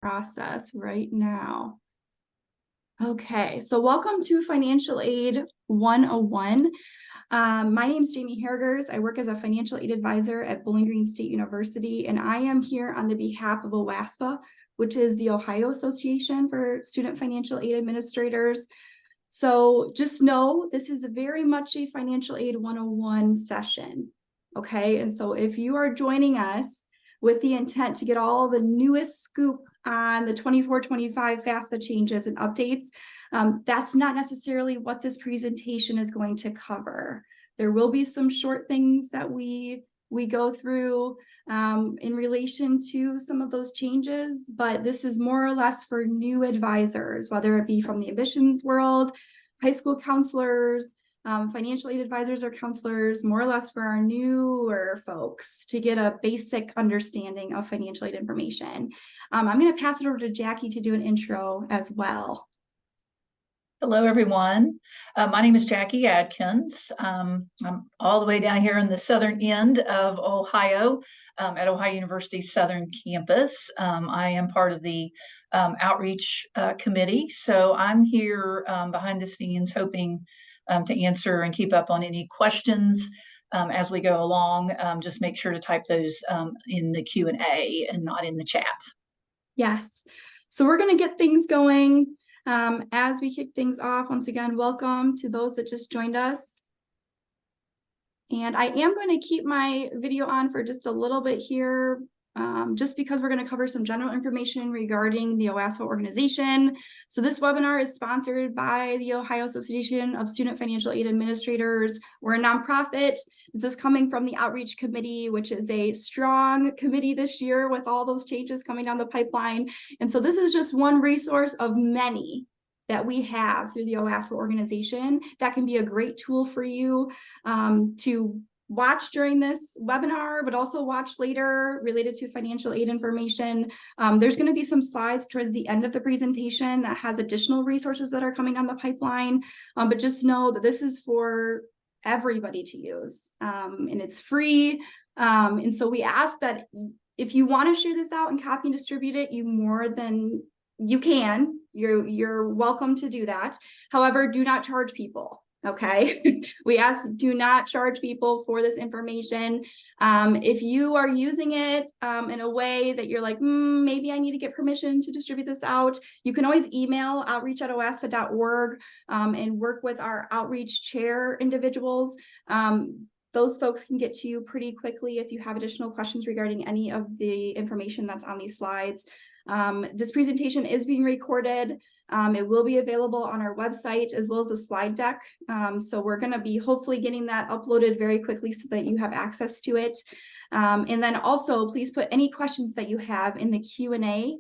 process right now. Okay, so welcome to Financial Aid 101. My name is Jamie Hergers. I work as a financial aid advisor at Bowling Green State University, and I am here on the behalf of OASFA, which is the Ohio Association for Student Financial Aid Administrators. So just know this is very much a Financial Aid 101 session, okay? And so if you are joining us with the intent to get all the newest scoop on the 24-25 FAFSA changes and updates, that's not necessarily what this presentation is going to cover. There will be some short things that we go through in relation to some of those changes, but this is more or less for new advisors, whether it be from the admissions world, high school counselors, financial aid advisors or counselors, more or less for our newer folks to get a basic understanding of financial aid information. I'm going to pass it over to Jackie to do an intro as well. Hello, everyone. My name is Jackie Adkins. I'm all the way down here in the southern end of Ohio at Ohio University's Southern Campus. I am part of the outreach committee, so I'm here behind the scenes hoping to answer and keep up on any questions as we go along. Just make sure to type those in the Q&A and not in the chat. Yes, so we're going to get things going. As we kick things off, once again, welcome to those that just joined us. And I am going to keep my video on for just a little bit here, just because we're going to cover some general information regarding the OASFA organization. So this webinar is sponsored by the Ohio Association of Student Financial Aid Administrators. We're a nonprofit. This is coming from the Outreach Committee, which is a strong committee this year with all those changes coming down the pipeline. And so this is just one resource of many that we have through the OASFA organization that can be a great tool for you to watch during this webinar, but also watch later related to financial aid information. There's going to be some slides towards the end of the presentation that has additional resources that are coming down the pipeline, but just know that this is for everybody to use, and it's free. And so we ask that if you want to share this out and copy and distribute it, you can. You're welcome to do that. However, do not charge people. Okay, we ask do not charge people for this information. If you are using it in a way that you're like, maybe I need to get permission to distribute this out, you can always email outreach@oasfa.org and work with our outreach chair individuals. Those folks can get to you pretty quickly if you have additional questions regarding any of the information that's on these slides. This presentation is being recorded. It will be available on our website as well as the slide deck. So we're going to be hopefully getting that uploaded very quickly so that you have access to it. And then also please put any questions that you have in the Q&A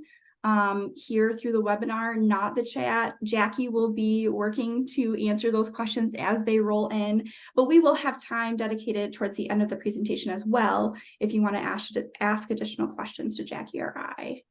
here through the webinar, not the chat. Jackie will be working to answer those questions as they roll in, but we will have time dedicated towards the end of the presentation as well if you want to ask additional questions to Jackie or I.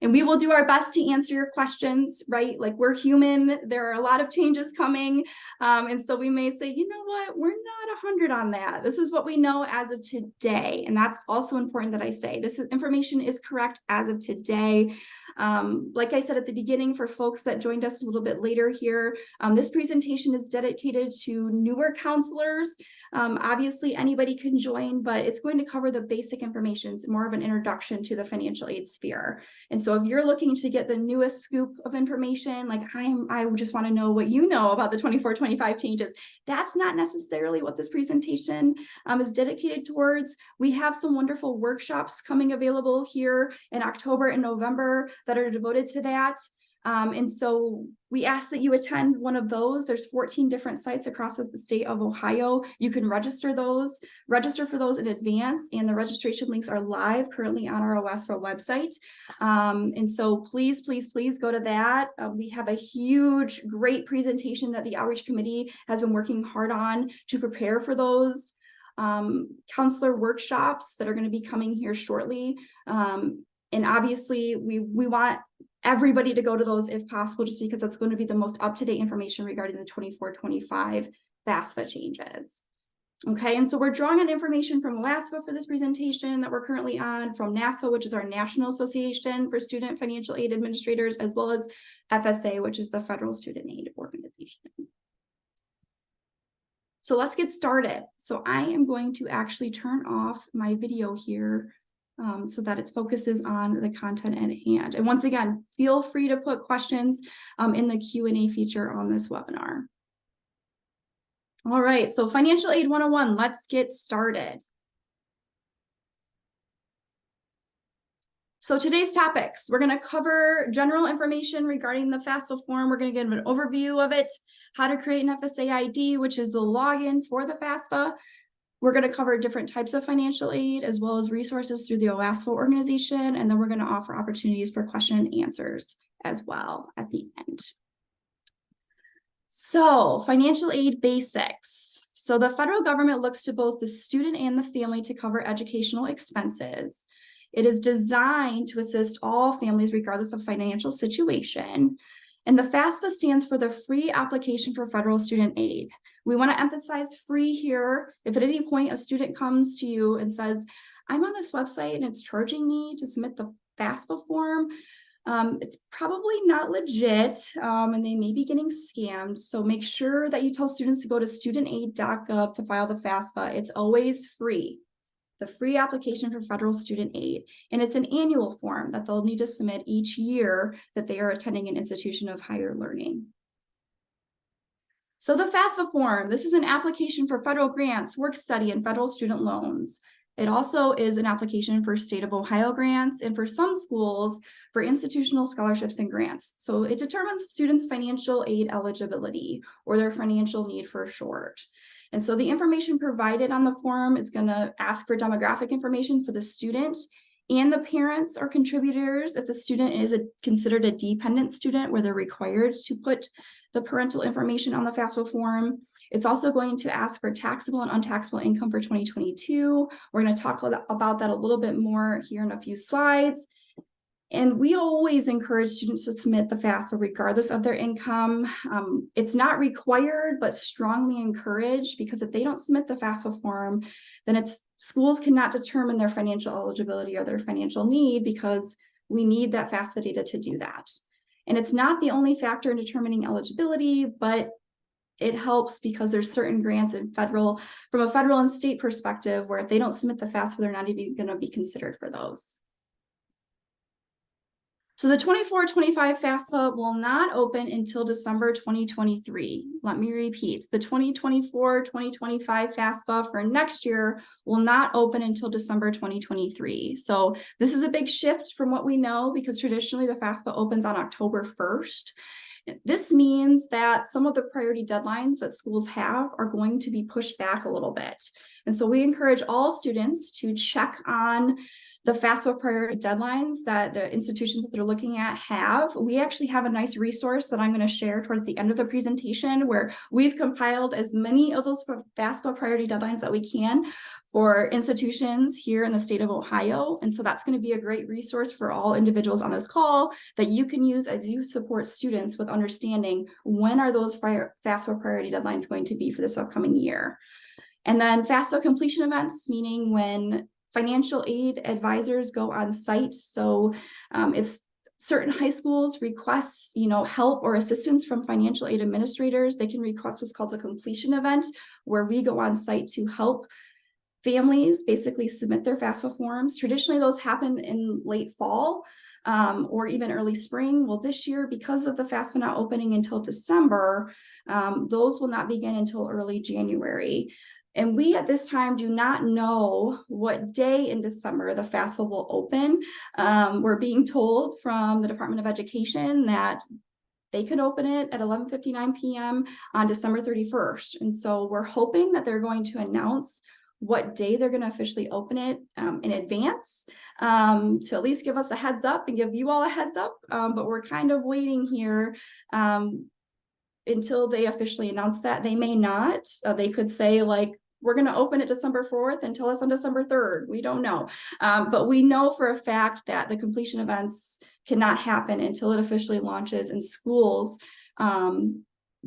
And we will do our best to answer your questions, right? Like, we're human. There are a lot of changes coming. And so we may say, you know what, we're not 100 on that. This is what we know as of today. And that's also important that I say this information is correct as of today. Like I said at the beginning, for folks that joined us a little bit later here, this presentation is dedicated to newer counselors. Obviously, anybody can join, but it's going to cover the basic information. It's more of an introduction to the financial aid sphere. And so if you're looking to get the newest scoop of information, like I just want to know what you know about the 24-25 changes, that's not necessarily what this presentation is dedicated towards. We have some wonderful workshops coming available here in October and November that are devoted to that. And so we ask that you attend one of those. There's 14 different sites across the state of Ohio. You can register for those in advance, and the registration links are live currently on our OASFA website. And so please go to that. We have a huge, great presentation that the Outreach Committee has been working hard on to prepare for those counselor workshops that are going to be coming here shortly. And obviously, we want everybody to go to those if possible, just because that's going to be the most up-to-date information regarding the 24-25 FAFSA changes. Okay, and so we're drawing on information from OASFA for this presentation that we're currently on, from NASFA, which is our National Association for Student Financial Aid Administrators, as well as FSA, which is the Federal Student Aid Organization. So let's get started. So I am going to actually turn off my video here so that it focuses on the content at hand. And once again, feel free to put questions in the Q&A feature on this webinar. All right, so Financial Aid 101, let's get started. So today's topics, we're going to cover general information regarding the FAFSA form. We're going to give an overview of it, how to create an FSA ID, which is the login for the FAFSA. We're going to cover different types of financial aid, as well as resources through the OASFA organization. And then we're going to offer opportunities for question and answers as well at the end. So, financial aid basics. So the federal government looks to both the student and the family to cover educational expenses. It is designed to assist all families regardless of financial situation. And the FAFSA stands for the Free Application for Federal Student Aid. We want to emphasize free here. If at any point a student comes to you and says, I'm on this website and it's charging me to submit the FAFSA form, it's probably not legit, and they may be getting scammed. So make sure that you tell students to go to studentaid.gov to file the FAFSA. It's always free. The Free Application for Federal Student Aid. And it's an annual form that they'll need to submit each year that they are attending an institution of higher learning. So the FAFSA form, this is an application for federal grants, work study, and federal student loans. It also is an application for state of Ohio grants, and for some schools for institutional scholarships and grants. So it determines students' financial aid eligibility, or their financial need for short. And so the information provided on the form is going to ask for demographic information for the student and the parents or contributors if the student is considered a dependent student, where they're required to put the parental information on the FAFSA form. It's also going to ask for taxable and untaxable income for 2022. We're going to talk about that a little bit more here in a few slides. And we always encourage students to submit the FAFSA regardless of their income. It's not required, but strongly encouraged, because if they don't submit the FAFSA form, then schools cannot determine their financial eligibility or their financial need, because we need that FAFSA data to do that. And it's not the only factor in determining eligibility, but it helps because there's certain grants from a federal and state perspective, where if they don't submit the FAFSA, they're not even going to be considered for those. So the 24-25 FAFSA will not open until December 2023. Let me repeat, the 2024-2025 FAFSA for next year will not open until December 2023. So this is a big shift from what we know, because traditionally the FAFSA opens on October 1st. This means that some of the priority deadlines that schools have are going to be pushed back a little bit. And so we encourage all students to check on the FAFSA priority deadlines that the institutions that they're looking at have. We actually have a nice resource that I'm going to share towards the end of the presentation, where we've compiled as many of those FAFSA priority deadlines that we can for institutions here in the state of Ohio. And so that's going to be a great resource for all individuals on this call that you can use as you support students with understanding when are those FAFSA priority deadlines going to be for this upcoming year. And then FAFSA completion events, meaning when financial aid advisors go on site. So if certain high schools request, help or assistance from financial aid administrators, they can request what's called a completion event, where we go on site to help families basically submit their FAFSA forms. Traditionally, those happen in late fall or even early spring. Well, this year, because of the FAFSA not opening until December, those will not begin until early January. And we at this time do not know what day in December the FAFSA will open. We're being told from the Department of Education that they could open it at 11:59 p.m. on December 31st. And so we're hoping that they're going to announce what day they're going to officially open it in advance to at least give us a heads up and give you all a heads up. But we're kind of waiting here until they officially announce that. They may not. They could say, like, we're going to open it December 4th and tell us on December 3rd. We don't know. But we know for a fact that the completion events cannot happen until it officially launches in schools.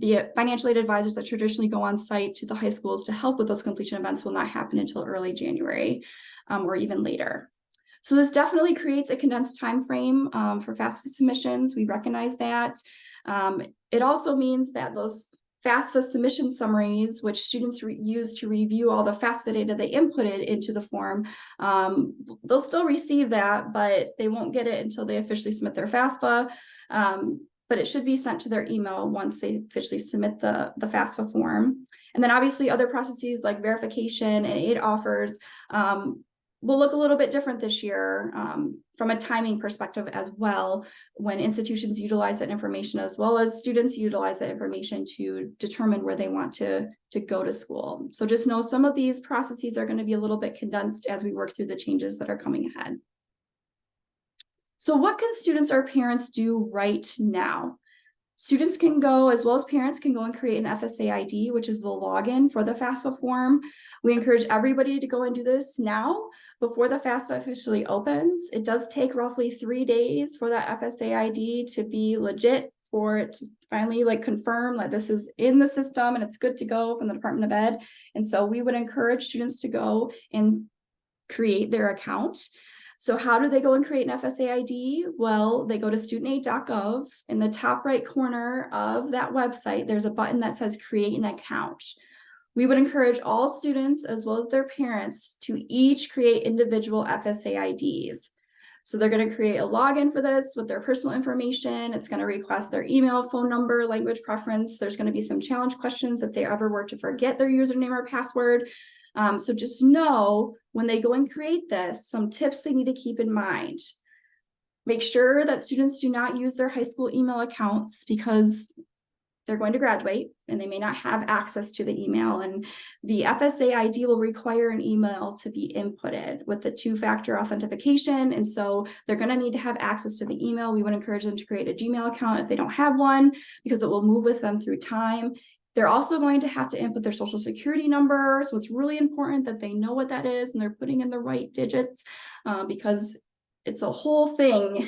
the financial aid advisors that traditionally go on site to the high schools to help with those completion events will not happen until early January or even later. So this definitely creates a condensed time frame for FAFSA submissions. We recognize that. It also means that those FAFSA submission summaries, which students use to review all the FAFSA data they inputted into the form, they'll still receive that, but they won't get it until they officially submit their FAFSA. But it should be sent to their email once they officially submit the FAFSA form. And then obviously other processes like verification and aid offers will look a little bit different this year from a timing perspective as well, when institutions utilize that information as well as students utilize that information to determine where they want to go to school. So just know some of these processes are going to be a little bit condensed as we work through the changes that are coming ahead. So what can students or parents do right now? Students can go, as well as parents can go and create an FSA ID, which is the login for the FAFSA form. We encourage everybody to go and do this now before the FAFSA officially opens. It does take roughly 3 days for that FSA ID to be legit, for it to finally confirm that this is in the system and it's good to go from the Department of Ed. And so we would encourage students to go and create their account. So how do they go and create an FSA ID? Well, they go to studentaid.gov. In the top right corner of that website, there's a button that says create an account. We would encourage all students as well as their parents to each create individual FSA IDs. So they're going to create a login for this with their personal information. It's going to request their email, phone number, language preference. There's going to be some challenge questions if they ever were to forget their username or password. So just know when they go and create this, some tips they need to keep in mind. Make sure that students do not use their high school email accounts because they're going to graduate and they may not have access to the email, and the FSA ID will require an email to be inputted with the 2-factor authentication. And so they're going to need to have access to the email. We would encourage them to create a Gmail account if they don't have one, because it will move with them through time. They're also going to have to input their social security number. So it's really important that they know what that is and they're putting in the right digits because it's a whole thing.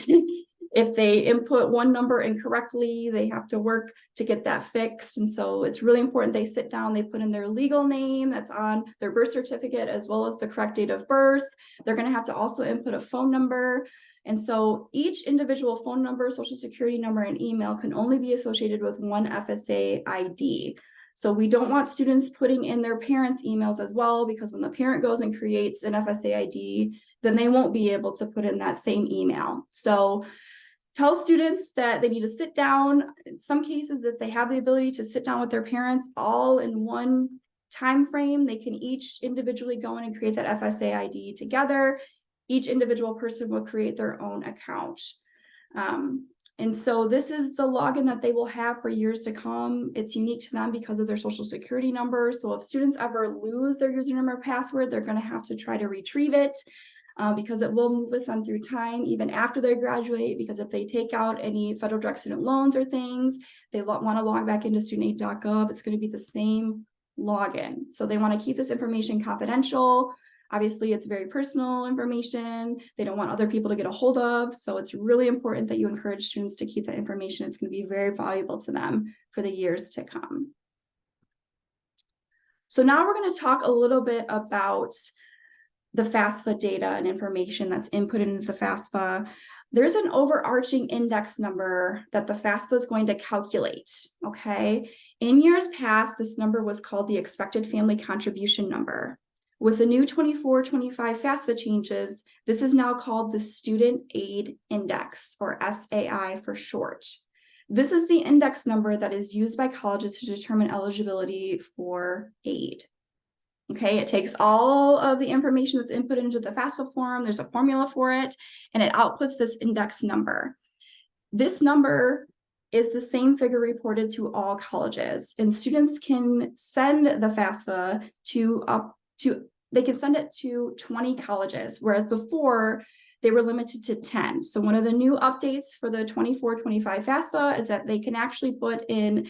If they input one number incorrectly, they have to work to get that fixed. And so it's really important they sit down, they put in their legal name that's on their birth certificate, as well as the correct date of birth. They're going to have to also input a phone number. And so each individual phone number, social security number, and email can only be associated with one FSA ID. So we don't want students putting in their parents' emails as well, because when the parent goes and creates an FSA ID, then they won't be able to put in that same email. So tell students that they need to sit down. In some cases, if they have the ability to sit down with their parents all in one time frame, they can each individually go in and create that FSA ID together. Each individual person will create their own account. And so this is the login that they will have for years to come. It's unique to them because of their social security number. So if students ever lose their username or password, they're going to have to try to retrieve it. Because it will move with them through time, even after they graduate, because if they take out any federal direct student loans or things, they want to log back into studentaid.gov, it's going to be the same login. So they want to keep this information confidential. Obviously, it's very personal information. They don't want other people to get a hold of. So it's really important that you encourage students to keep that information. It's going to be very valuable to them for the years to come. So now we're going to talk a little bit about the FAFSA data and information that's input into the FAFSA. There's an overarching index number that the FAFSA is going to calculate, okay? In years past, this number was called the expected family contribution number. With the new 24-25 FAFSA changes, this is now called the Student Aid Index, or SAI for short. This is the index number that is used by colleges to determine eligibility for aid. Okay, it takes all of the information that's input into the FAFSA form. There's a formula for it, and it outputs this index number. This number is the same figure reported to all colleges, and students can send the FAFSA they can send it to 20 colleges, whereas before they were limited to 10. So one of the new updates for the 24-25 FAFSA is that they can actually put in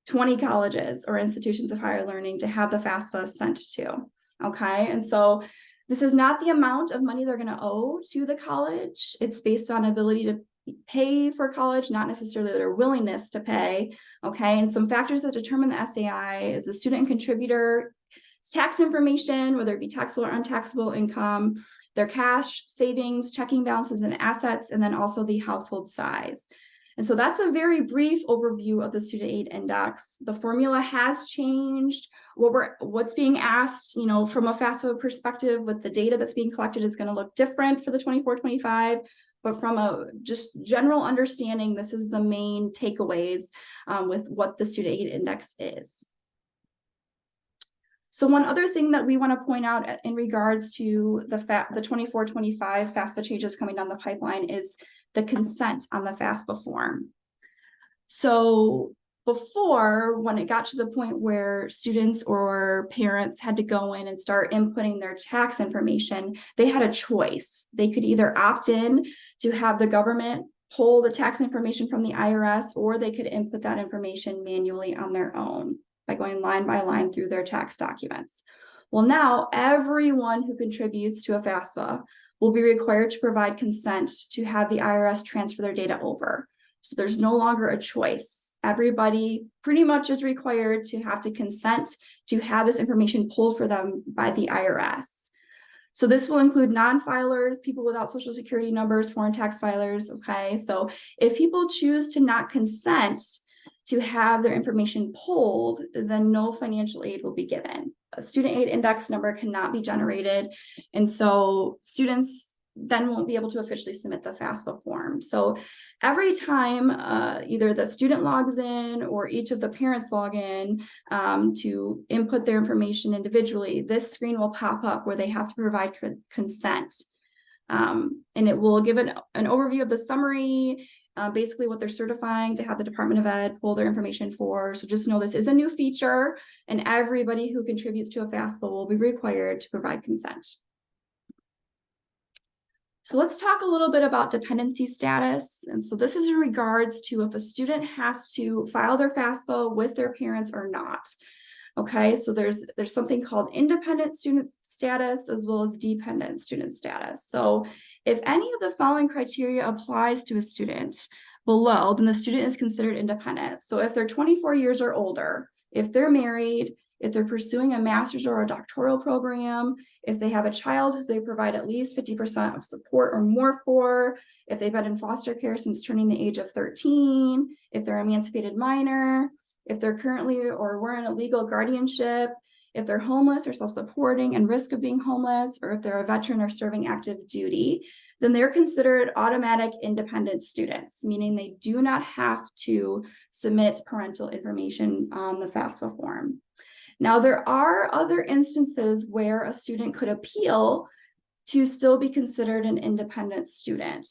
20 colleges or institutions of higher learning to have the FAFSA sent to, okay? And so this is not the amount of money they're going to owe to the college. It's based on ability to pay for college, not necessarily their willingness to pay. Okay, and some factors that determine the SAI is the student contributor tax information, whether it be taxable or untaxable income, their cash, savings, checking balances, and assets, and then also the household size. And so that's a very brief overview of the student aid index. The formula has changed. What's being asked, from a FAFSA perspective with the data that's being collected is going to look different for the 24-25. But from a just general understanding, this is the main takeaways with what the student aid index is. So one other thing that we want to point out in regards to the 24-25 FAFSA changes coming down the pipeline is the consent on the FAFSA form. So before, when it got to the point where students or parents had to go in and start inputting their tax information, they had a choice. They could either opt in to have the government pull the tax information from the IRS, or they could input that information manually on their own by going line by line through their tax documents. Well, now everyone who contributes to a FAFSA will be required to provide consent to have the IRS transfer their data over. So there's no longer a choice. Everybody pretty much is required to have to consent to have this information pulled for them by the IRS. So this will include non-filers, people without social security numbers, foreign tax filers, okay? So if people choose to not consent to have their information pulled, then no financial aid will be given. A student aid index number cannot be generated, and so students then won't be able to officially submit the FAFSA form. So every time either the student logs in or each of the parents log in to input their information individually, this screen will pop up where they have to provide consent. And it will give an overview of the summary, basically what they're certifying to have the Department of Ed pull their information for. So just know this is a new feature, and everybody who contributes to a FAFSA will be required to provide consent. So let's talk a little bit about dependency status. And so this is in regards to if a student has to file their FAFSA with their parents or not. Okay, so there's something called independent student status as well as dependent student status. So if any of the following criteria applies to a student below, then the student is considered independent. So if they're 24 years or older, if they're married, if they're pursuing a master's or a doctoral program, if they have a child they provide at least 50% of support or more for, if they've been in foster care since turning the age of 13, if they're an emancipated minor, if they're currently or were in a legal guardianship, if they're homeless or self-supporting and risk of being homeless, or if they're a veteran or serving active duty, then they're considered automatic independent students, meaning they do not have to submit parental information on the FAFSA form. Now, there are other instances where a student could appeal to still be considered an independent student.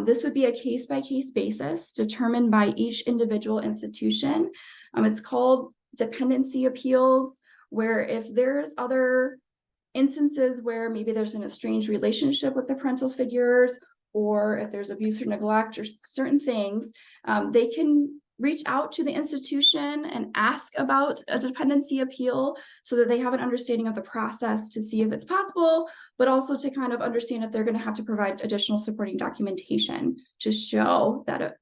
This would be a case-by-case basis determined by each individual institution. It's called dependency appeals, where if there's other instances where maybe there's an estranged relationship with the parental figures, or if there's abuse or neglect or certain things, they can reach out to the institution and ask about a dependency appeal so that they have an understanding of the process to see if it's possible, but also to kind of understand if they're going to have to provide additional supporting documentation to show that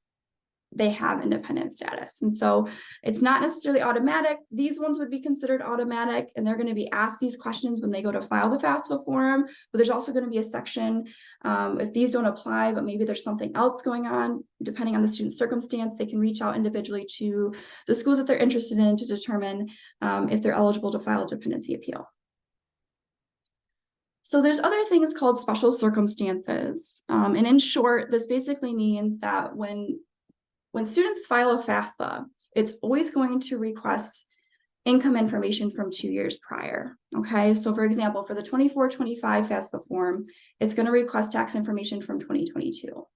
they have independent status. And so it's not necessarily automatic. These ones would be considered automatic, and they're going to be asked these questions when they go to file the FAFSA form. But there's also going to be a section if these don't apply, but maybe there's something else going on, depending on the student's circumstance, they can reach out individually to the schools that they're interested in to determine if they're eligible to file a dependency appeal. So there's other things called special circumstances. And in short, this basically means that when students file a FAFSA, it's always going to request income information from 2 years prior, okay? So for example, for the 24-25 FAFSA form, it's gonna request tax information from 2022.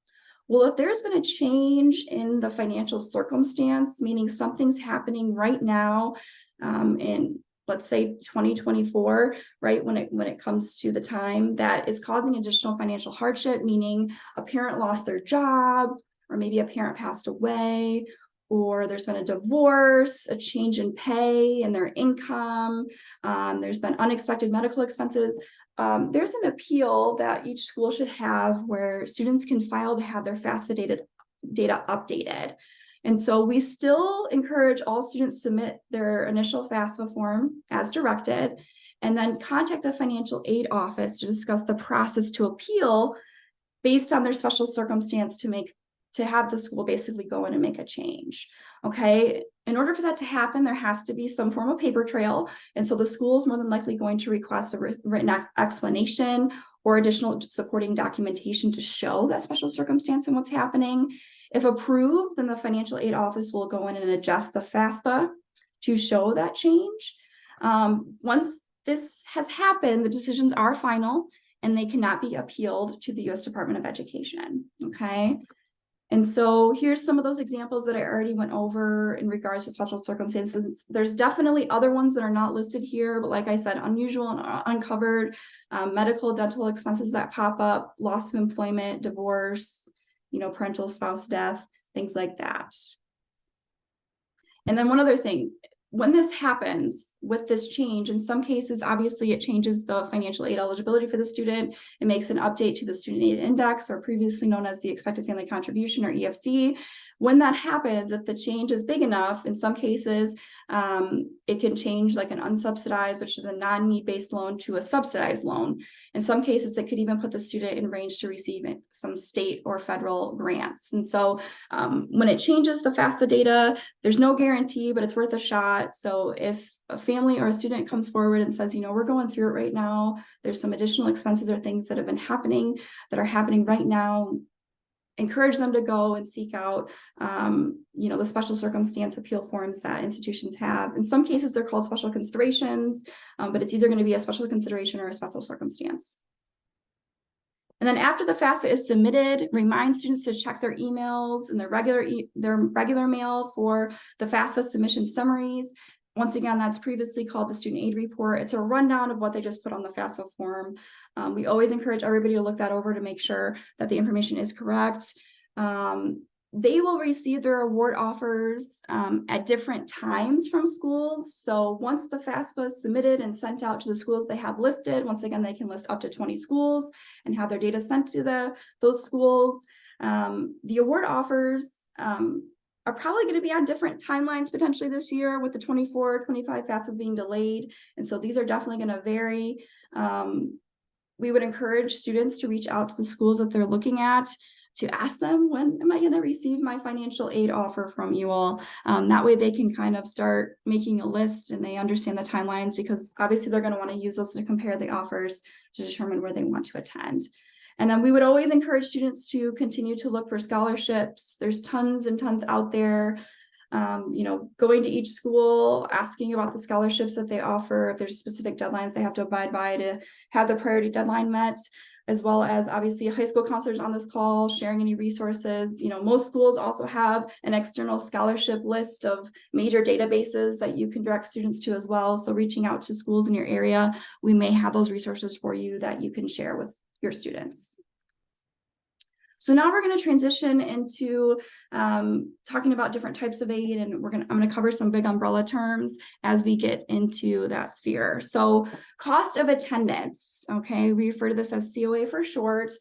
Well, if there's been a change in the financial circumstance, meaning something's happening right now in, let's say 2024, right, when it comes to the time that is causing additional financial hardship, meaning a parent lost their job, or maybe a parent passed away, or there's been a divorce, a change in pay and their income, there's been unexpected medical expenses. there's an appeal that each school should have where students can file to have their FAFSA data updated. And so we still encourage all students submit their initial FAFSA form as directed, and then contact the financial aid office to discuss the process to appeal based on their special circumstance to have the school basically go in and make a change. Okay, in order for that to happen, there has to be some form of paper trail. And so the school is more than likely going to request a written explanation or additional supporting documentation to show that special circumstance and what's happening. If approved, then the financial aid office will go in and adjust the FAFSA to show that change. Once this has happened, the decisions are final and they cannot be appealed to the U.S. Department of Education, okay? And so here's some of those examples that I already went over in regards to special circumstances. There's definitely other ones that are not listed here, but like I said, unusual and uncovered, medical, dental expenses that pop up, loss of employment, divorce, parental spouse death, things like that. And then one other thing, when this happens with this change, in some cases, obviously it changes the financial aid eligibility for the student. It makes an update to the student aid index, or previously known as the expected family contribution, or EFC. When that happens, if the change is big enough, in some cases, it can change like an unsubsidized, which is a non-need-based loan, to a subsidized loan. In some cases, it could even put the student in range to receive some state or federal grants. And so when it changes the FAFSA data, there's no guarantee, but it's worth a shot. So if a family or a student comes forward and says, we're going through it right now, there's some additional expenses or things that have been happening that are happening right now, encourage them to go and seek out, the special circumstance appeal forms that institutions have. In some cases, they're called special considerations, but it's either going to be a special consideration or a special circumstance. And then after the FAFSA is submitted, remind students to check their emails and their regular mail for the FAFSA submission summaries. Once again, that's previously called the student aid report. It's a rundown of what they just put on the FAFSA form. We always encourage everybody to look that over to make sure that the information is correct. They will receive their award offers at different times from schools. So once the FAFSA is submitted and sent out to the schools they have listed, once again, they can list up to 20 schools and have their data sent to those schools. The award offers are probably going to be on different timelines potentially this year, with the 24, 25 FAFSA being delayed. And so these are definitely going to vary. We would encourage students to reach out to the schools that they're looking at to ask them, when am I going to receive my financial aid offer from you all? That way they can kind of start making a list and they understand the timelines, because obviously they're going to want to use those to compare the offers to determine where they want to attend. And then we would always encourage students to continue to look for scholarships. There's tons and tons out there. Going to each school, asking about the scholarships that they offer, if there's specific deadlines they have to abide by to have the priority deadline met, as well as obviously high school counselors on this call, sharing any resources. Most schools also have an external scholarship list of major databases that you can direct students to as well. So reaching out to schools in your area, we may have those resources for you that you can share with your students. So now we're going to transition into talking about different types of aid, and I'm going to cover some big umbrella terms as we get into that sphere. So cost of attendance, okay, we refer to this as COA for short.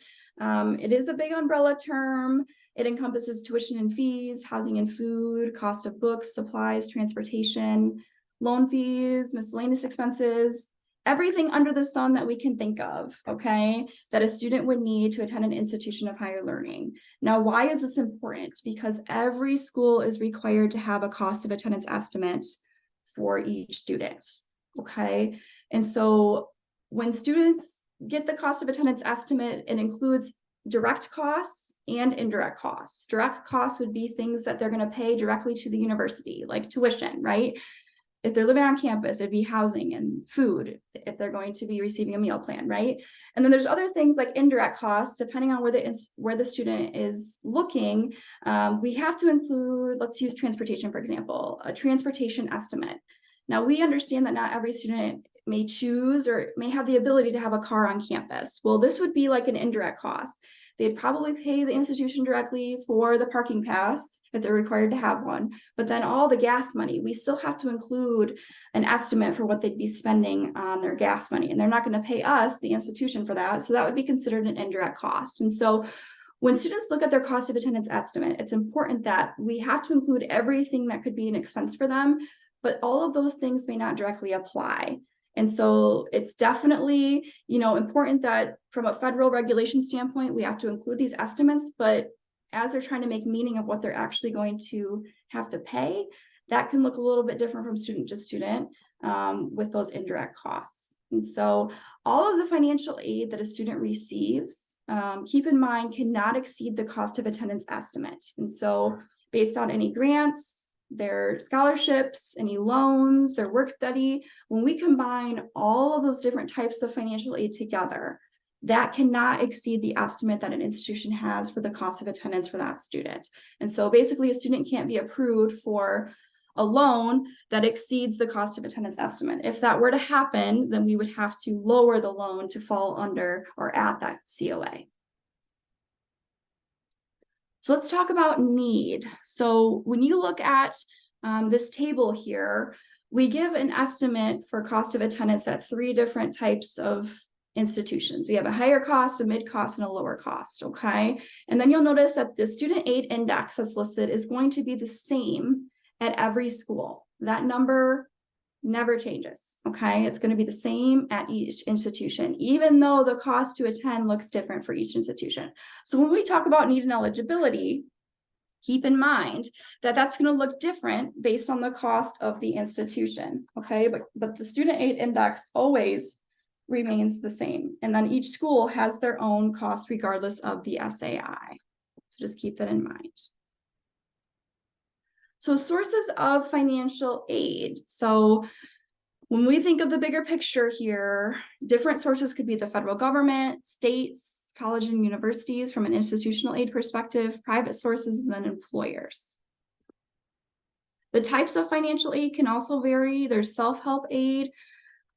It is a big umbrella term. It encompasses tuition and fees, housing and food, cost of books, supplies, transportation, loan fees, miscellaneous expenses, everything under the sun that we can think of, okay, that a student would need to attend an institution of higher learning. Now, why is this important? Because every school is required to have a cost of attendance estimate for each student, okay? And so when students get the cost of attendance estimate, it includes direct costs and indirect costs. Direct costs would be things that they're going to pay directly to the university, like tuition, right? If they're living on campus, it'd be housing and food if they're going to be receiving a meal plan, right? And then there's other things like indirect costs, depending on where the student is looking. We have to include, let's use transportation, for example, a transportation estimate. Now, we understand that not every student may choose or may have the ability to have a car on campus. Well, this would be like an indirect cost. They'd probably pay the institution directly for the parking pass if they're required to have one, but then all the gas money, we still have to include an estimate for what they'd be spending on their gas money, and they're not going to pay us, the institution, for that. So that would be considered an indirect cost. And so when students look at their cost of attendance estimate, it's important that we have to include everything that could be an expense for them, but all of those things may not directly apply. And so it's definitely, important that from a federal regulation standpoint, we have to include these estimates, but as they're trying to make meaning of what they're actually going to have to pay, that can look a little bit different from student to student with those indirect costs. And so all of the financial aid that a student receives, keep in mind, cannot exceed the cost of attendance estimate. And so based on any grants, their scholarships, any loans, their work study, when we combine all of those different types of financial aid together, that cannot exceed the estimate that an institution has for the cost of attendance for that student. And so basically a student can't be approved for a loan that exceeds the cost of attendance estimate. If that were to happen, then we would have to lower the loan to fall under or at that COA. So let's talk about need. So when you look at this table here, we give an estimate for cost of attendance at 3 different types of institutions. We have a higher cost, a mid cost, and a lower cost, okay? And then you'll notice that the student aid index that's listed is going to be the same at every school. That number never changes, okay? It's going to be the same at each institution, even though the cost to attend looks different for each institution. So when we talk about need and eligibility, keep in mind that that's going to look different based on the cost of the institution, okay? But the student aid index always remains the same. And then each school has their own cost regardless of the SAI. So just keep that in mind. So sources of financial aid. So when we think of the bigger picture here, different sources could be the federal government, states, colleges and universities from an institutional aid perspective, private sources, and then employers. The types of financial aid can also vary. There's self-help aid,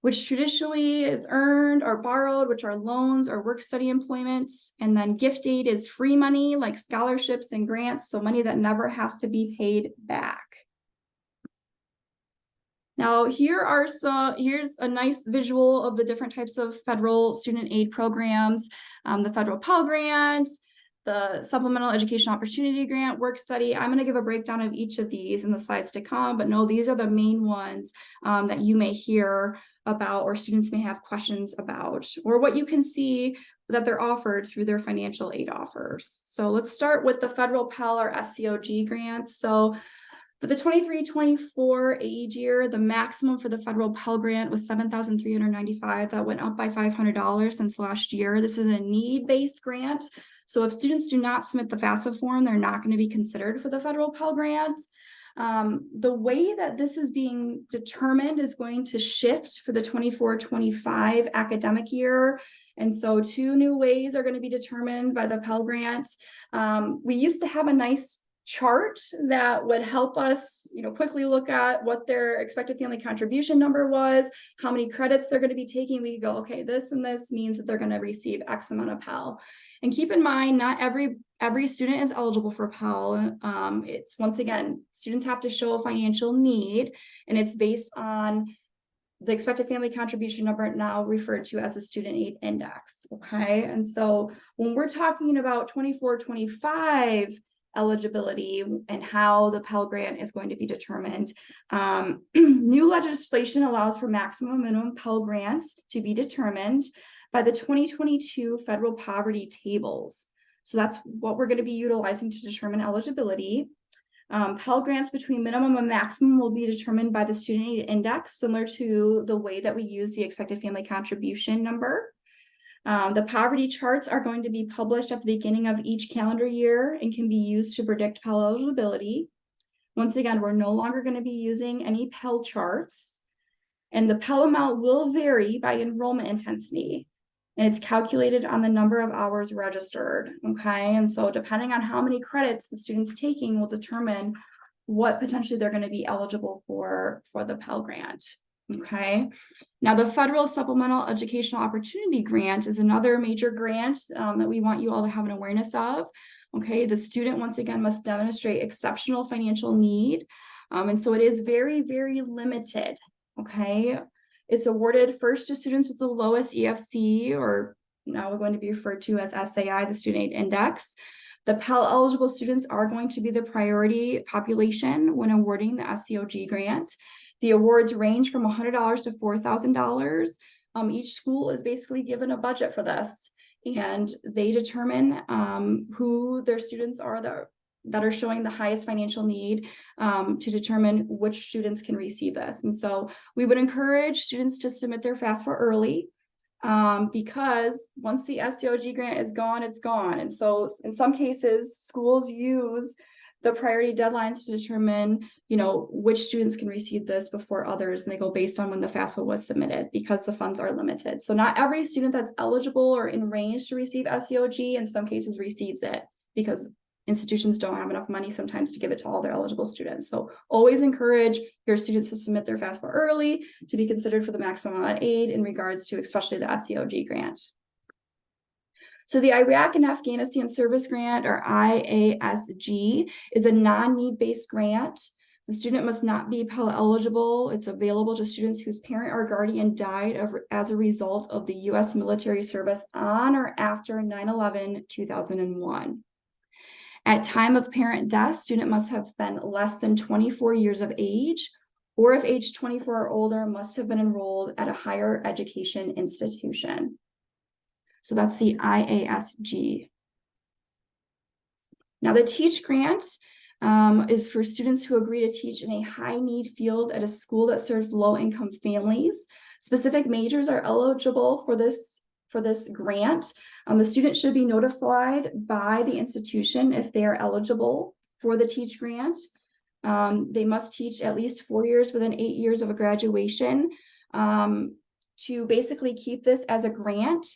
which traditionally is earned or borrowed, which are loans or work study employment. And then gift aid is free money like scholarships and grants, so money that never has to be paid back. Now, here's a nice visual of the different types of federal student aid programs, the federal Pell Grant, the Supplemental Education Opportunity Grant, work study. I'm going to give a breakdown of each of these in the slides to come, but no, these are the main ones that you may hear about or students may have questions about, or what you can see that they're offered through their financial aid offers. So let's start with the federal Pell or SCOG grants. So for the 23-24 age year, the maximum for the federal Pell Grant was $7,395. That went up by $500 since last year. This is a need-based grant. So if students do not submit the FAFSA form, they're not going to be considered for the federal Pell Grant. The way that this is being determined is going to shift for the 24-25 academic year. And so 2 new ways are going to be determined by the Pell Grant. We used to have a nice chart that would help us, quickly look at what their expected family contribution number was, how many credits they're going to be taking. We could go, okay, this and this means that they're going to receive X amount of Pell. And keep in mind, not every student is eligible for Pell. It's, once again, students have to show a financial need, and it's based on the expected family contribution number, now referred to as a student aid index. Okay. And so when we're talking about 24-25 eligibility and how the Pell Grant is going to be determined, new legislation allows for maximum and minimum Pell Grants to be determined by the 2022 federal poverty tables. So that's what we're going to be utilizing to determine eligibility. Pell Grants between minimum and maximum will be determined by the student aid index, similar to the way that we use the expected family contribution number. The poverty charts are going to be published at the beginning of each calendar year and can be used to predict Pell eligibility. Once again, we're no longer going to be using any Pell charts, and the Pell amount will vary by enrollment intensity, and it's calculated on the number of hours registered. Okay, and so depending on how many credits the student's taking will determine what potentially they're going to be eligible for the Pell Grant. Okay. Now, the Federal Supplemental Educational Opportunity Grant is another major grant that we want you all to have an awareness of. Okay, the student once again must demonstrate exceptional financial need. And so it is very, very limited. Okay, it's awarded first to students with the lowest EFC, or now we're going to be referred to as SAI, the Student Aid Index. The Pell eligible students are going to be the priority population when awarding the SCOG grant. The awards range from $100 to $4,000. Each school is basically given a budget for this, and they determine who their students are that are showing the highest financial need to determine which students can receive this. And so we would encourage students to submit their FAFSA early, because once the SCOG grant is gone, it's gone. And so in some cases, schools use the priority deadlines to determine, which students can receive this before others, and they go based on when the FAFSA was submitted, because the funds are limited. So not every student that's eligible or in range to receive SCOG in some cases receives it, because institutions don't have enough money sometimes to give it to all their eligible students. So always encourage your students to submit their FAFSA early to be considered for the maximum amount of aid in regards to especially the SCOG grant. So the Iraq and Afghanistan Service Grant, or IASG, is a non-need-based grant. The student must not be Pell eligible. It's available to students whose parent or guardian died as a result of the U.S. military service on or after 9/11/2001. At time of parent death, student must have been less than 24 years of age, or if age 24 or older, must have been enrolled at a higher education institution. So that's the IASG. Now, the TEACH grant is for students who agree to teach in a high-need field at a school that serves low-income families. Specific majors are eligible for this grant. The student should be notified by the institution if they are eligible for the TEACH grant. They must teach at least 4 years within 8 years of a graduation to basically keep this as a grant.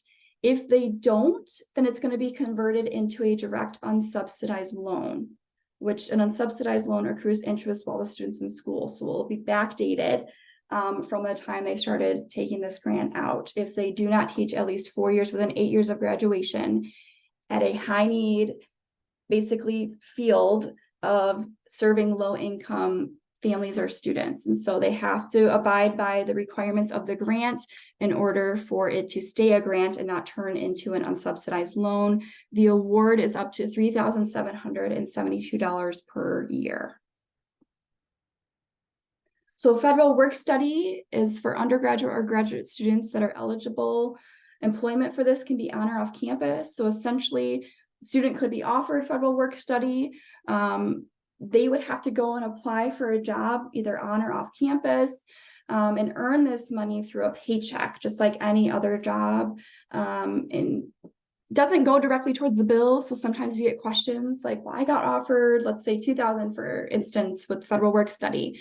If they don't, then it's going to be converted into a direct unsubsidized loan, which an unsubsidized loan accrues interest while the student's in school. So it will be backdated from the time they started taking this grant out. If they do not teach at least 4 years within 8 years of graduation at a high need, basically field of serving low income families or students. And so they have to abide by the requirements of the grant in order for it to stay a grant and not turn into an unsubsidized loan. The award is up to $3,772 per year. So federal work study is for undergraduate or graduate students that are eligible. Employment for this can be on or off campus. So essentially, the student could be offered federal work study. They would have to go and apply for a job either on or off campus and earn this money through a paycheck, just like any other job. And it doesn't go directly towards the bill. So sometimes we get questions like, well, I got offered, let's say $2,000, for instance, with federal work study.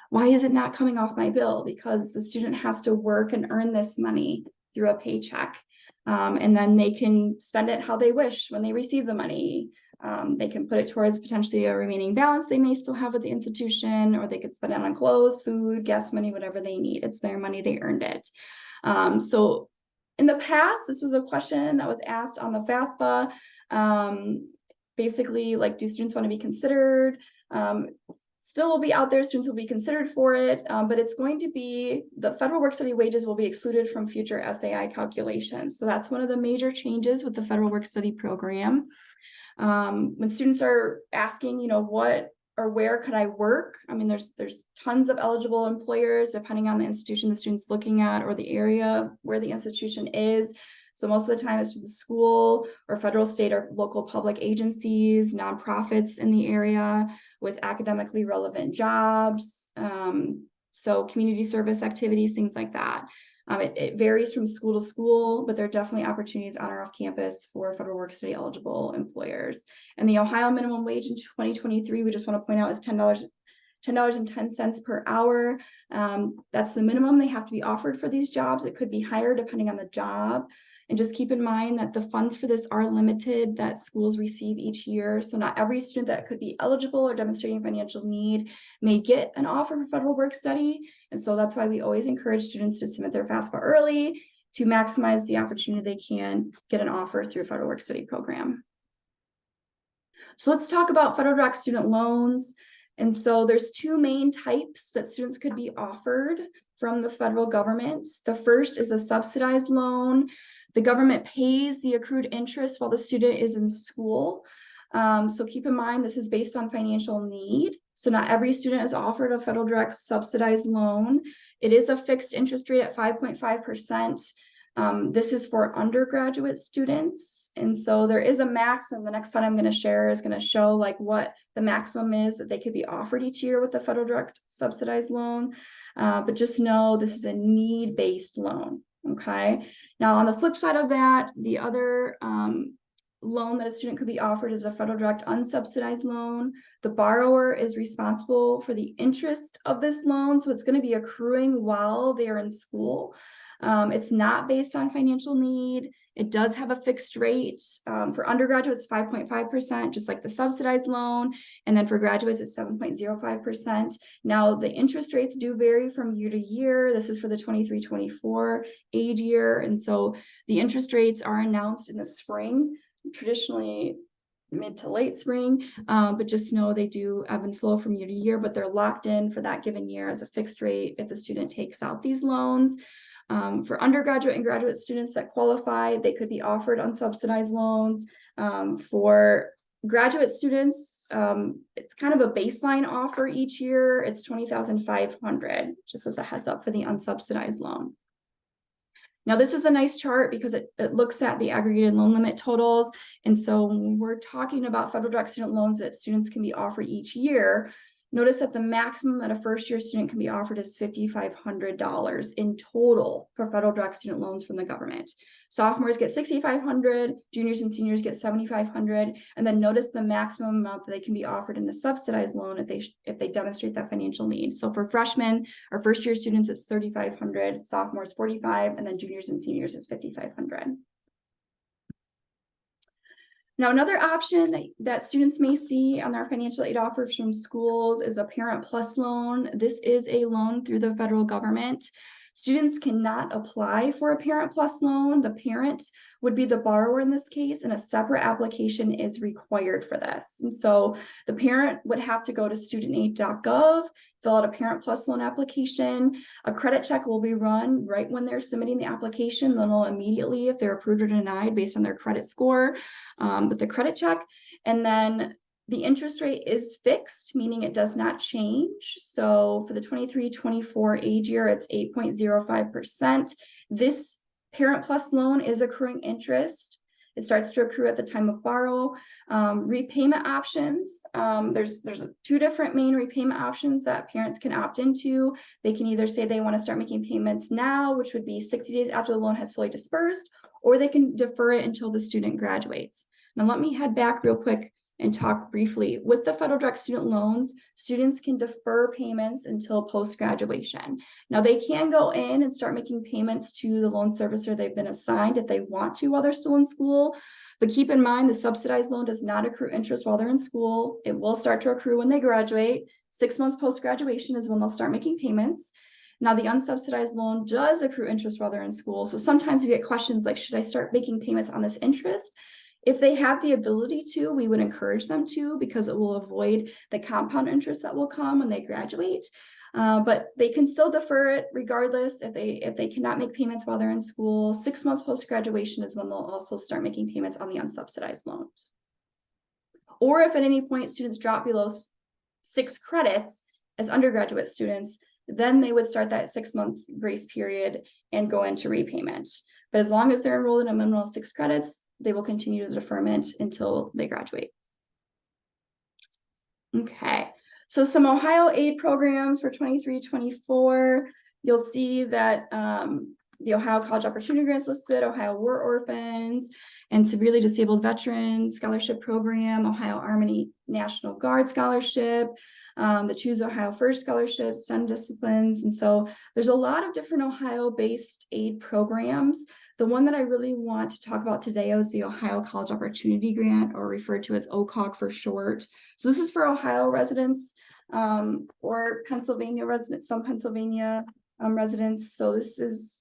Why is it not coming off my bill? Because the student has to work and earn this money through a paycheck. And then they can spend it how they wish when they receive the money. They can put it towards potentially a remaining balance they may still have at the institution, or they could spend it on clothes, food, gas money, whatever they need. It's their money, they earned it. So in the past, this was a question that was asked on the FAFSA. Basically, like, do students want to be considered? Still will be out there, students will be considered for it, but it's going to be, the federal work study wages will be excluded from future SAI calculations. So that's one of the major changes with the federal work study program. When students are asking, what or where could I work? I mean, there's tons of eligible employers depending on the institution the student's looking at or the area where the institution is. So most of the time it's to the school or federal, state, or local public agencies, nonprofits in the area with academically relevant jobs. So community service activities, things like that. It varies from school to school, but there are definitely opportunities on or off campus for federal work study eligible employers. And the Ohio minimum wage in 2023, we just want to point out, is $10.10 per hour. That's the minimum they have to be offered for these jobs. It could be higher depending on the job. And just keep in mind that the funds for this are limited that schools receive each year. So not every student that could be eligible or demonstrating financial need may get an offer for federal work study. And so that's why we always encourage students to submit their FAFSA early to maximize the opportunity they can get an offer through a federal work study program. So let's talk about federal direct student loans. And so there's two main types that students could be offered from the federal government. The first is a subsidized loan. The government pays the accrued interest while the student is in school. So keep in mind, this is based on financial need. So not every student is offered a federal direct subsidized loan. It is a fixed interest rate at 5.5%. This is for undergraduate students. And so there is a max, and the next slide I'm going to share is going to show like what the maximum is that they could be offered each year with the federal direct subsidized loan. But just know this is a need-based loan. Okay. Now on the flip side of that, the other loan that a student could be offered is a federal direct unsubsidized loan. The borrower is responsible for the interest of this loan, so it's going to be accruing while they are in school. It's not based on financial need. It does have a fixed rate. For undergraduates, 5.5%, just like the subsidized loan. And then for graduates, it's 7.05%. Now, the interest rates do vary from year to year. This is for the 23-24 age year. And so the interest rates are announced in the spring, traditionally mid to late spring, but just know they do ebb and flow from year to year, but they're locked in for that given year as a fixed rate if the student takes out these loans. For undergraduate and graduate students that qualify, they could be offered unsubsidized loans. For graduate students, it's kind of a baseline offer each year. It's $20,500, just as a heads up for the unsubsidized loan. Now, this is a nice chart because it looks at the aggregated loan limit totals. And so when we're talking about federal direct student loans that students can be offered each year, notice that the maximum that a first-year student can be offered is $5,500 in total for federal direct student loans from the government. Sophomores get $6,500, juniors and seniors get $7,500, and then notice the maximum amount that they can be offered in the subsidized loan if they demonstrate that financial need. So for freshmen or first-year students, it's $3,500, sophomores $45,000, and then juniors and seniors is $5,500. Now, another option that students may see on their financial aid offers from schools is a Parent Plus loan. This is a loan through the federal government. Students cannot apply for a Parent Plus loan. The parent would be the borrower in this case, and a separate application is required for this. And so the parent would have to go to studentaid.gov, fill out a Parent Plus loan application. A credit check will be run right when they're submitting the application. Then they'll immediately, if they're approved or denied based on their credit score, with the credit check. And then the interest rate is fixed, meaning it does not change. So for the 23-24 age year, it's 8.05%. This Parent Plus loan is accruing interest. It starts to accrue at the time of borrow. Repayment options. There's two different main repayment options that parents can opt into. They can either say they want to start making payments now, which would be 60 days after the loan has fully dispersed, or they can defer it until the student graduates. Now let me head back real quick and talk briefly. With the federal direct student loans, students can defer payments until post-graduation. Now they can go in and start making payments to the loan servicer they've been assigned if they want to while they're still in school. But keep in mind, the subsidized loan does not accrue interest while they're in school. It will start to accrue when they graduate. 6 months post-graduation is when they'll start making payments. Now, the unsubsidized loan does accrue interest while they're in school. So sometimes you get questions like, should I start making payments on this interest? If they have the ability to, we would encourage them to, because it will avoid the compound interest that will come when they graduate. But they can still defer it regardless if they cannot make payments while they're in school. 6 months post-graduation is when they'll also start making payments on the unsubsidized loans. Or if at any point students drop below 6 credits as undergraduate students, then they would start that 6-month grace period and go into repayment. But as long as they're enrolled in a minimum of 6 credits, they will continue the deferment until they graduate. Okay, so some Ohio aid programs for 23-24. You'll see that the Ohio College Opportunity Grants listed, Ohio War Orphans and Severely Disabled Veterans Scholarship Program, Ohio Army National Guard Scholarship, the Choose Ohio First Scholarship, STEM disciplines. And so there's a lot of different Ohio-based aid programs. The one that I really want to talk about today is the Ohio College Opportunity Grant, or referred to as OCOG for short. So this is for Ohio residents or Pennsylvania residents, some Pennsylvania residents. So this is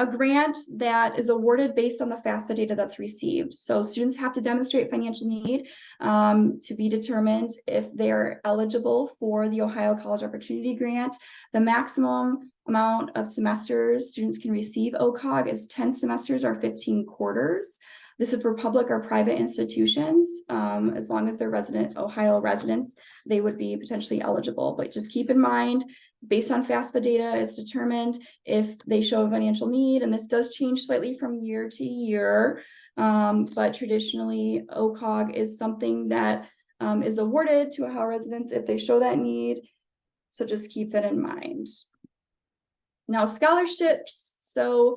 a grant that is awarded based on the FAFSA data that's received. So students have to demonstrate financial need to be determined if they're eligible for the Ohio College Opportunity Grant. The maximum amount of semesters students can receive OCOG is 10 semesters or 15 quarters. This is for public or private institutions. As long as they're Ohio residents, they would be potentially eligible. But just keep in mind, based on FAFSA data, it's determined if they show a financial need, and this does change slightly from year to year. But traditionally, OCOG is something that is awarded to Ohio residents if they show that need. So just keep that in mind. Now, scholarships. So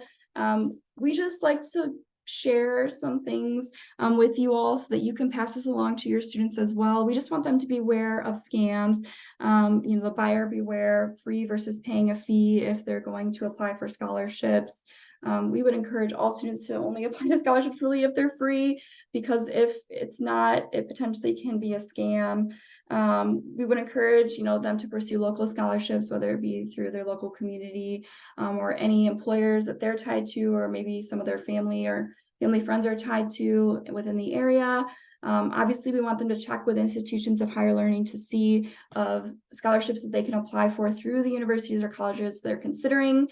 we just like to share some things with you all so that you can pass this along to your students as well. We just want them to be aware of scams, the buyer beware, free versus paying a fee if they're going to apply for scholarships. We would encourage all students to only apply to scholarships really if they're free, because if it's not, it potentially can be a scam. We would encourage, them to pursue local scholarships, whether it be through their local community or any employers that they're tied to, or maybe some of their family or family friends are tied to within the area. Obviously, we want them to check with institutions of higher learning to see of scholarships that they can apply for through the universities or colleges they're considering.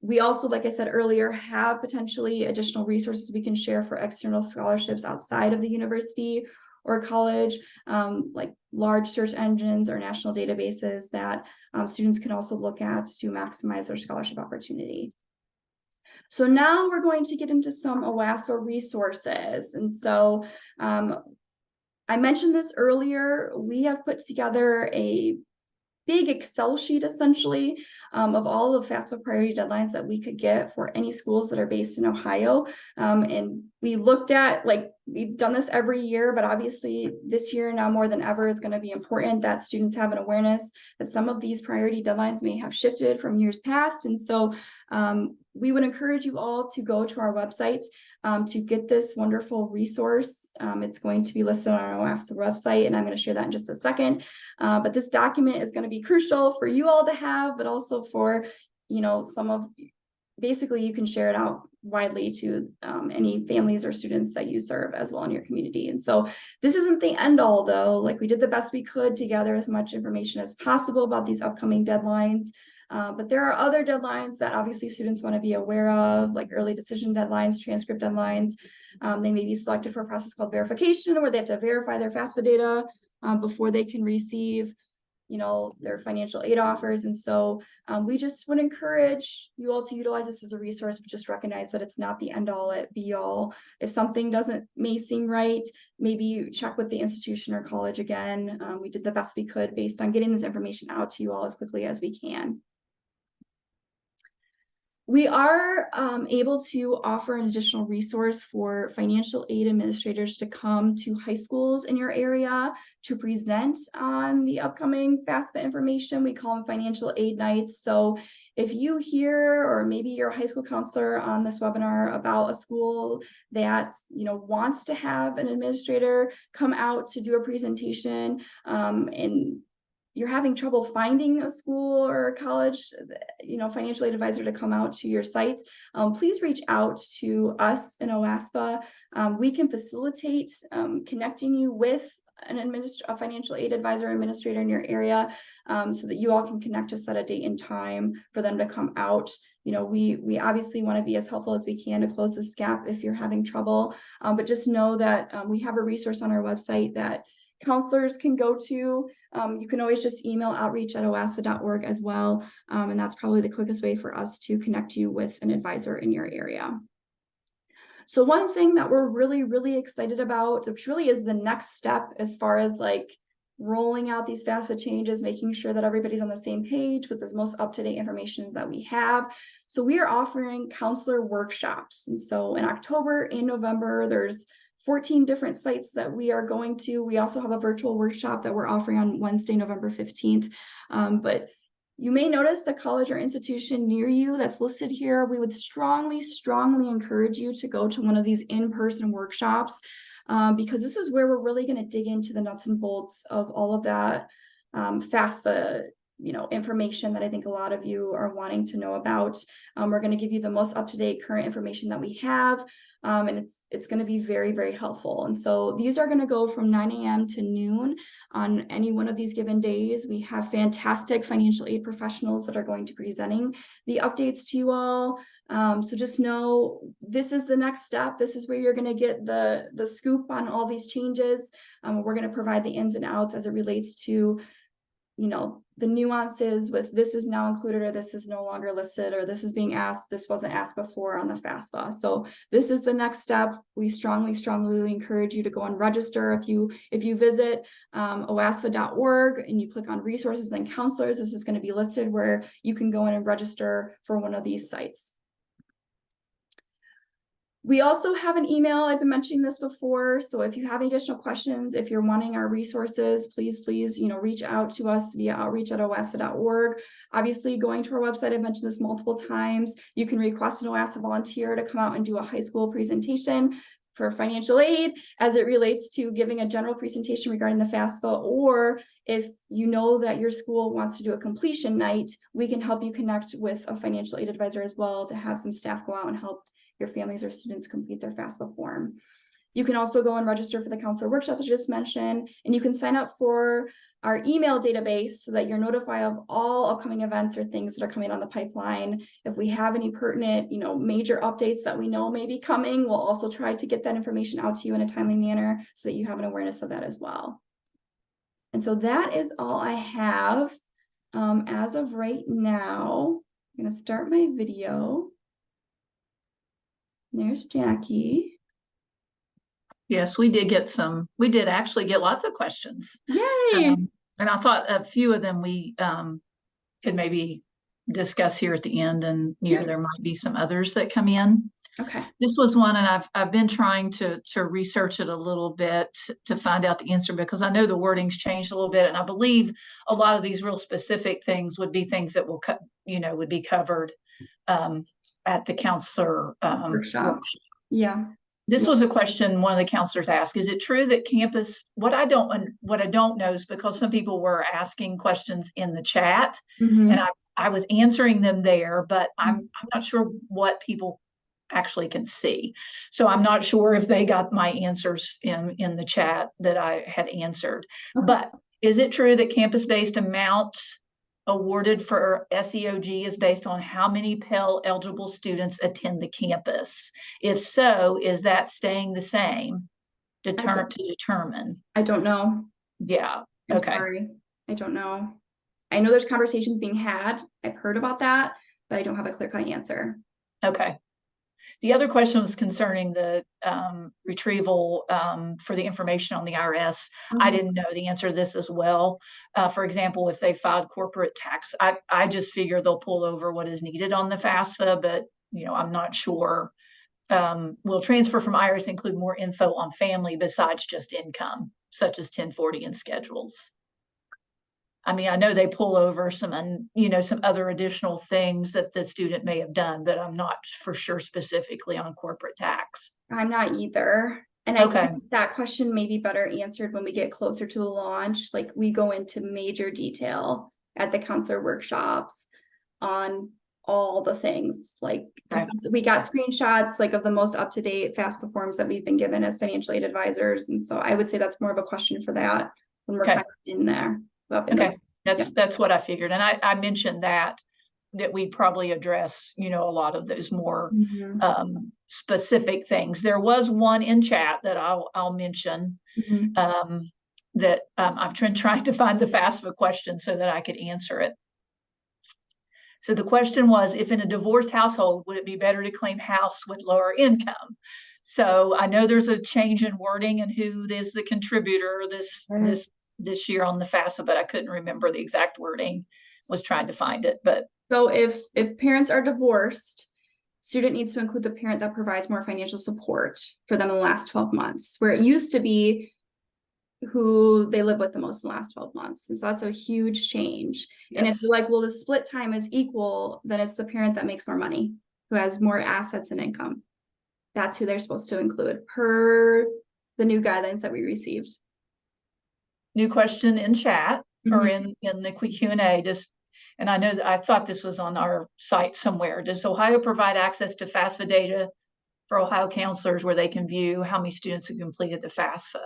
We also, like I said earlier, have potentially additional resources we can share for external scholarships outside of the university or college, like large search engines or national databases that students can also look at to maximize their scholarship opportunity. So now we're going to get into some OWASPA resources. And so I mentioned this earlier, we have put together a big Excel sheet essentially of all of FAFSA priority deadlines that we could get for any schools that are based in Ohio. And we looked at, we've done this every year, but obviously this year now more than ever is going to be important that students have an awareness that some of these priority deadlines may have shifted from years past. And so we would encourage you all to go to our website to get this wonderful resource. It's going to be listed on our OWASPA website, and I'm going to share that in just a second. But this document is going to be crucial for you all to have, but also for, basically you can share it out widely to any families or students that you serve as well in your community. And so this isn't the end all though. We did the best we could to gather as much information as possible about these upcoming deadlines. But there are other deadlines that obviously students want to be aware of, like early decision deadlines, transcript deadlines. They may be selected for a process called verification, where they have to verify their FAFSA data before they can receive, their financial aid offers. And so we just would encourage you all to utilize this as a resource, but just recognize that it's not the end all be all. If something may seem right, maybe you check with the institution or college again. We did the best we could based on getting this information out to you all as quickly as we can. We are able to offer an additional resource for financial aid administrators to come to high schools in your area to present on the upcoming FAFSA information. We call them financial aid nights. So if you hear, or maybe you're a high school counselor on this webinar about a school that wants to have an administrator come out to do a presentation, and you're having trouble finding a school or a college, financial aid advisor to come out to your site, please reach out to us in OWASPA. We can facilitate connecting you with a financial aid advisor administrator in your area, so that you all can connect to set a date and time for them to come out. We obviously want to be as helpful as we can to close this gap if you're having trouble, but just know that we have a resource on our website that counselors can go to. You can always just email outreach@owaspa.org as well. And that's probably the quickest way for us to connect you with an advisor in your area. So one thing that we're really, really excited about, which really is the next step as far as rolling out these FAFSA changes, making sure that everybody's on the same page with the most up-to-date information that we have. So we are offering counselor workshops. And so in October and November, there's 14 different sites that we are going to. We also have a virtual workshop that we're offering on Wednesday, November 15th. But You may notice a college or institution near you that's listed here. We would strongly, strongly encourage you to go to one of these in-person workshops, because this is where we're really going to dig into the nuts and bolts of all of that FAFSA, information that I think a lot of you are wanting to know about. We're going to give you the most up-to-date current information that we have, and it's going to be very, very helpful. And so these are going to go from 9 a.m. to noon on any one of these given days. We have fantastic financial aid professionals that are going to be presenting the updates to you all. So just know this is the next step. This is where you're going to get the scoop on all these changes. We're going to provide the ins and outs as it relates to the nuances with this is now included, or this is no longer listed, or this is being asked, this wasn't asked before on the FAFSA. So this is the next step. We strongly, strongly encourage you to go and register. If you visit OASFA.org and you click on resources and counselors, this is going to be listed where you can go in and register for one of these sites. We also have an email. I've been mentioning this before. So if you have any additional questions, if you're wanting our resources, please, reach out to us via outreach@oasfa.org. Obviously, going to our website, I've mentioned this multiple times. You can request an OASFA volunteer to come out and do a high school presentation for financial aid as it relates to giving a general presentation regarding the FAFSA, or if you know that your school wants to do a completion night, we can help you connect with a financial aid advisor as well to have some staff go out and help your families or students complete their FAFSA form. You can also go and register for the counselor workshop I just mentioned, and you can sign up for our email database so that you're notified of all upcoming events or things that are coming on the pipeline. If we have any pertinent, major updates that we know may be coming, we'll also try to get that information out to you in a timely manner so that you have an awareness of that as well. And so that is all I have as of right now. I'm going to start my video. There's Jackie. Yes, we did actually get lots of questions. Yay! And I thought a few of them we could maybe discuss here at the end, and there might be some others that come in. Okay. This was one, and I've been trying to research it a little bit to find out the answer, because I know the wording's changed a little bit, and I believe a lot of these real specific things would be things that would be covered at the counselor workshop. Yeah. This was a question one of the counselors asked. Is it true that campus, what I don't know is, because some people were asking questions in the chat, and I was answering them there, but I'm not sure what people actually can see. So I'm not sure if they got my answers in the chat that I had answered. But is it true that campus-based amounts awarded for SEOG is based on how many Pell eligible students attend the campus? If so, is that staying the same? To determine. I don't know. Yeah. I'm okay. Sorry. I don't know. I know there's conversations being had. I've heard about that, but I don't have a clear-cut answer. Okay. The other question was concerning the retrieval for the information on the IRS. I didn't know the answer to this as well. For example, if they filed corporate tax, I just figure they'll pull over what is needed on the FAFSA, but I'm not sure. Will transfer from IRS include more info on family besides just income, such as 1040 and schedules? I mean, I know they pull over some other additional things that the student may have done, but I'm not for sure specifically on corporate tax. I'm not either. And I think that question may be better answered when we get closer to the launch. Like, we go into major detail at the counselor workshops on all the things. Like, we got screenshots of the most up-to-date FAFSA forms that we've been given as financial aid advisors. And so I would say that's more of a question for that when we're kind of in there. Okay, that's what I figured, and I mentioned that we probably address a lot of those more specific things. There was one in chat that I'll mention that I've been trying to find the FAFSA question so that I could answer it. So the question was, if in a divorced household, would it be better to claim house with lower income? So I know there's a change in wording and who is the contributor this year on the FAFSA, but I couldn't remember the exact wording. Was trying to find it, but so if parents are divorced, student needs to include the parent that provides more financial support for them in the last 12 months, where it used to be who they live with the most in the last 12 months. And so that's a huge change. And if Yes. you're like, well, the split time is equal, then it's the parent that makes more money, who has more assets and income. That's who they're supposed to include per the new guidelines that we received. New question in chat or in the quick Q&A. And I know that I thought this was on our site somewhere. Does Ohio provide access to FAFSA data for Ohio counselors where they can view how many students have completed the FAFSA?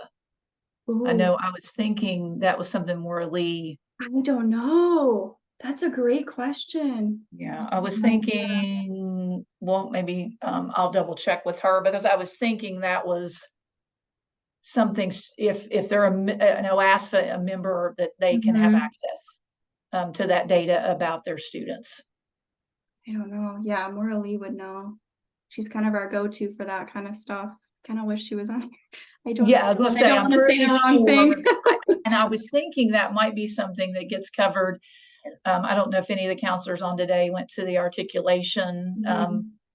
I know I was thinking that was something more Lee. I don't know. That's a great question. Yeah, I was thinking, well, maybe I'll double check with her, because I was thinking that was something, if they're an OASFA, a member, that they can have access to that data about their students. I don't know. Yeah, Maura Lee would know. She's kind of our go-to for that kind of stuff. Kind of wish she was on here. I don't Yeah, I was gonna say, I'm pretty the wrong thing. And I was thinking that might be something that gets covered. I don't know if any of the counselors on today went to the articulation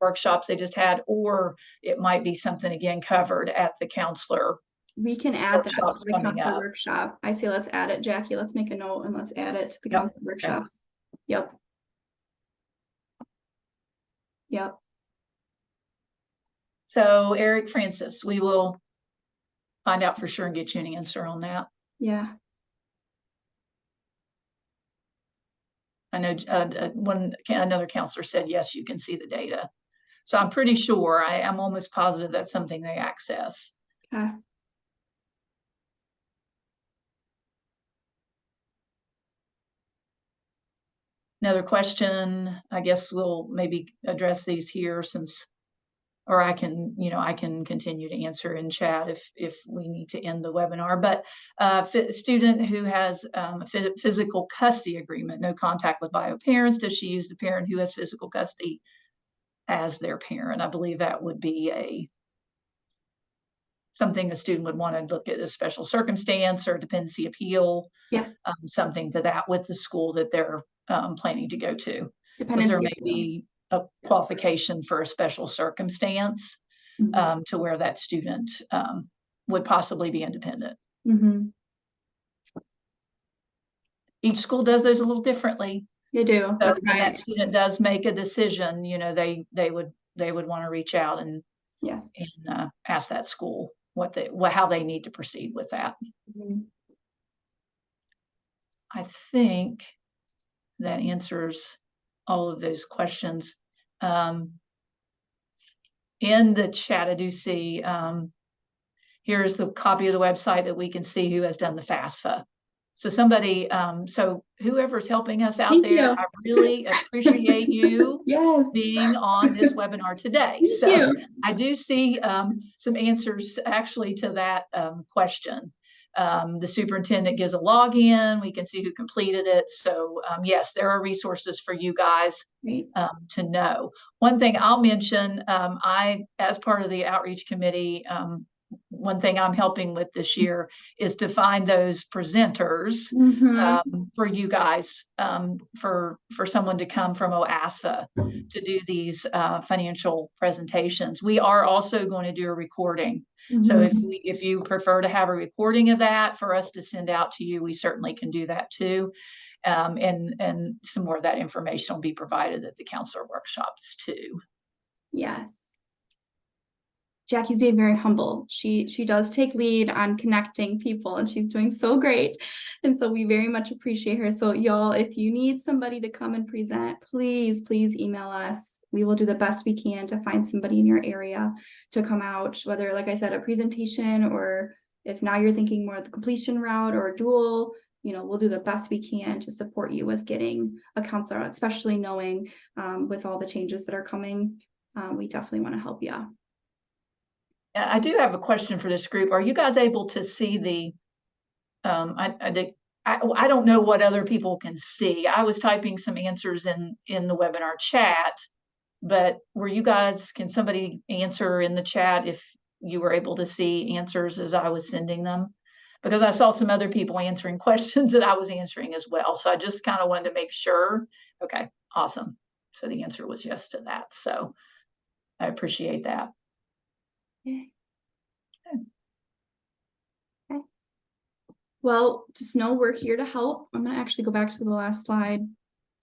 workshops they just had, or it might be something again covered at the counselor. We can add that to the coming counselor up. workshop. I say let's add it, Jackie. Let's make a note and let's add it to the counselor workshops. Yep. Yep. So Eric Francis, we will find out for sure and get you an answer on that. Yeah. I know another counselor said, yes, you can see the data. So I'm pretty sure, I'm almost positive that's something they access. Okay. Another question, I guess we'll maybe address these here or I can continue to answer in chat if we need to end the webinar. But student who has a physical custody agreement, no contact with bio parents, does she use the parent who has physical custody as their parent? I believe that would be something a student would want to look at, a special circumstance or dependency appeal. Yes. Something to that with the school that they're planning to go to. Because there may be a qualification for a special circumstance to where that student would possibly be independent. Each school does those a little differently. They do. So that's when right. that student does make a decision, they would want to reach out and ask that school how they need to proceed with that. I think that answers all of those questions. In the chat, I do see, here's the copy of the website that we can see who has done the FAFSA. So somebody, so whoever's helping us out there, I really appreciate you being on this webinar today. So I do see some answers actually to that question. The superintendent gives a login. We can see who completed it. So yes, there are resources for you guys to know. One thing I'll mention, as part of the outreach committee, one thing I'm helping with this year is to find those presenters for you guys, for someone to come from OASFA to do these financial presentations. We are also going to do a recording. So if you prefer to have a recording of that for us to send out to you, we certainly can do that too. And some more of that information will be provided at the counselor workshops too. Yes. Jackie's being very humble. She does take lead on connecting people, and she's doing so great. And so we very much appreciate her. So y'all, if you need somebody to come and present, please email us. We will do the best we can to find somebody in your area to come out, whether, like I said, a presentation, or if now you're thinking more of the completion route or a dual, we'll do the best we can to support you with getting a counselor, especially knowing with all the changes that are coming, we definitely want to help you. I do have a question for this group. Are you guys able to see the, I don't know what other people can see. I was typing some answers in the webinar chat, but can somebody answer in the chat if you were able to see answers as I was sending them? Because I saw some other people answering questions that I was answering as well. So I just kind of wanted to make sure. Okay, awesome. So the answer was yes to that. So I appreciate that. Okay. Well, just know we're here to help. I'm gonna actually go back to the last slide.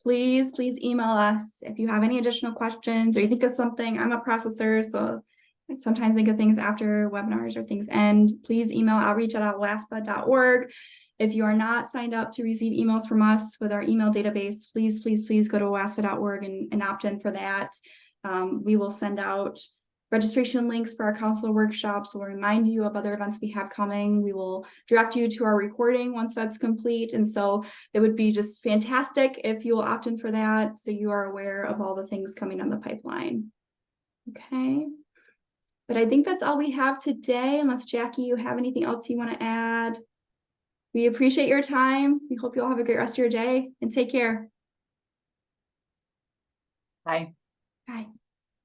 Please email us if you have any additional questions or you think of something. I'm a processor, so I sometimes think of things after webinars or things end. Please email outreach@wasfa.org. If you are not signed up to receive emails from us with our email database, please go to wasfa.org and opt in for that. We will send out registration links for our counselor workshops. We'll remind you of other events we have coming. We will direct you to our recording once that's complete. And so it would be just fantastic if you will opt in for that, so you are aware of all the things coming on the pipeline. Okay. But I think that's all we have today, unless Jackie, you have anything else you want to add. We appreciate your time. We hope you all have a great rest of your day and take care. Bye. Bye.